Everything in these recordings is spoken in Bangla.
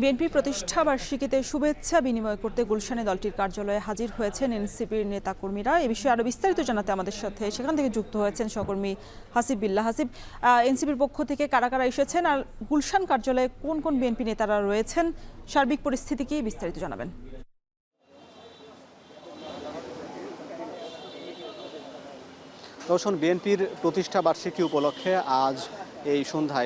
বিএনপি প্রতিষ্ঠা বার্ষিকীতে শুভেচ্ছা বিনিময় করতে গুলশানে দলটির কার্যালয়ে হাজির হয়েছেন এনসিপির নেতাকর্মীরা। এ বিষয়ে আরো বিস্তারিত জানাতে আমাদের সাথে সেখান থেকে যুক্ত হয়েছেন সহকর্মী হাসিব বিল্লাহ। হাসিব, এনসিপির পক্ষ থেকে কারা কারা এসেছেন আর গুলশান কার্যালয়ে কোন কোন বিএনপি নেতারা রয়েছেন, সার্বিক পরিস্থিতি কি বিস্তারিত জানাবেন? দর্শন, বিএনপির প্রতিষ্ঠা বার্ষিকী উপলক্ষে আজ এই সন্ধ্যা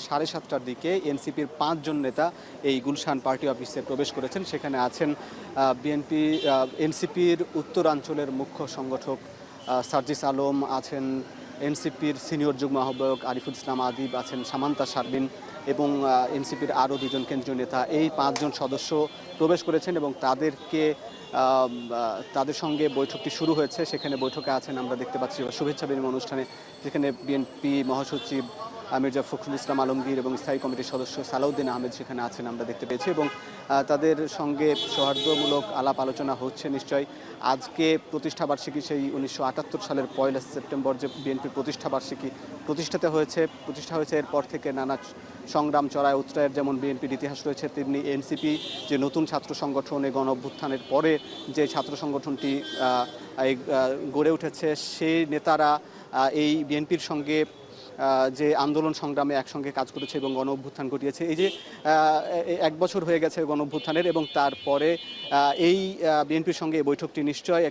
7:30টার দিকে এনসিপির 5 জন নেতা এই গুলশান পার্টি অফিসে প্রবেশ করেছেন। সেখানে আছেন এনসিপির উত্তরাঞ্চলের মুখ্য সংগঠক সার্জিস আলম, আছেন এনসিপির সিনিয়র যুগ্ম আহ্বায়ক আরিফুল ইসলাম আদিব, আছেন সামান্তা শারমিন এবং এনসিপির আরও 2 জন কেন্দ্রীয় নেতা। এই 5 জন সদস্য প্রবেশ করেছেন এবং তাদের সঙ্গে বৈঠকটি শুরু হয়েছে। সেখানে বৈঠকে আছেন, আমরা দেখতে পাচ্ছি শুভেচ্ছা বিনিময় অনুষ্ঠানে, যেখানে বিএনপি মহাসচিব মির্জা ফখরুল ইসলাম আলমগীর এবং স্থায়ী কমিটির সদস্য সালাউদ্দিন আহমেদ সেখানে আছেন, আমরা দেখতে পেয়েছি। এবং তাদের সঙ্গে সৌহার্দ্যমূলক আলাপ আলোচনা হচ্ছে নিশ্চয়ই। আজকে প্রতিষ্ঠাবার্ষিকী, সেই 1978 সালের 1 সেপ্টেম্বর যে বিএনপির প্রতিষ্ঠাবার্ষিকী প্রতিষ্ঠা হয়েছে, এরপর থেকে নানা সংগ্রাম চড়ায় উত্তরায়ের যেমন বিএনপির ইতিহাস রয়েছে, তেমনি এনসিপি যে নতুন ছাত্র সংগঠন, এই গণ অভ্যুত্থানের পরে যে ছাত্র সংগঠনটি গড়ে উঠেছে, সেই নেতারা এই বিএনপির সঙ্গে যে আন্দোলন সংগ্রামে একসঙ্গে কাজ করেছে এবং গণ অভ্যুত্থান ঘটিয়েছে। এই যে 1 বছর হয়ে গেছে গণ অভ্যুত্থানের, এবং তারপরে এই বিএনপির সঙ্গে এই বৈঠকটি নিশ্চয়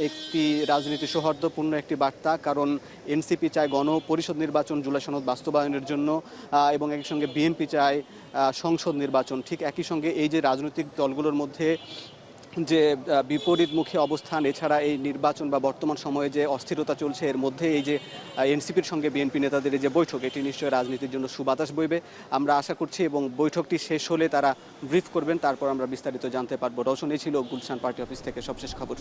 একটি রাজনীতি সৌহার্দ্যপূর্ণ একটি বার্তা। কারণ এনসিপি চায় গণপরিষদ নির্বাচন জুলাই সনদ বাস্তবায়নের জন্য, এবং একই সঙ্গে বিএনপি চায় সংসদ নির্বাচন। ঠিক একই সঙ্গে এই যে রাজনৈতিক দলগুলোর মধ্যে যে বিপরীতমুখী অবস্থান, এছাড়া এই নির্বাচন বা বর্তমান সময়ে যে অস্থিরতা চলছে, এর মধ্যে এই যে এনসিপির সঙ্গে বিএনপি নেতাদের যে বৈঠক, এটি নিশ্চয়ই রাজনীতির জন্য সুবাতাস বইবে আমরা আশা করছি। এবং বৈঠকটি শেষ হলে তারা ব্রিফ করবেন, তারপর আমরা বিস্তারিত জানতে পারবো। রওশন, এই ছিল গুলশান পার্টি অফিস থেকে সবশেষ খবর।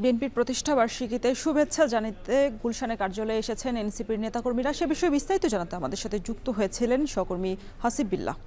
বিএনপির প্রতিষ্ঠা বার্ষিকীতে শুভেচ্ছা জানাতে গুলশানে কার্যালয়ে এসেছেন এনসিপির নেতাকর্মীরা। সে বিষয়ে বিস্তারিত জানাতে আমাদের সাথে যুক্ত হয়েছিলেন সহকর্মী হাসিব বিল্লাহ।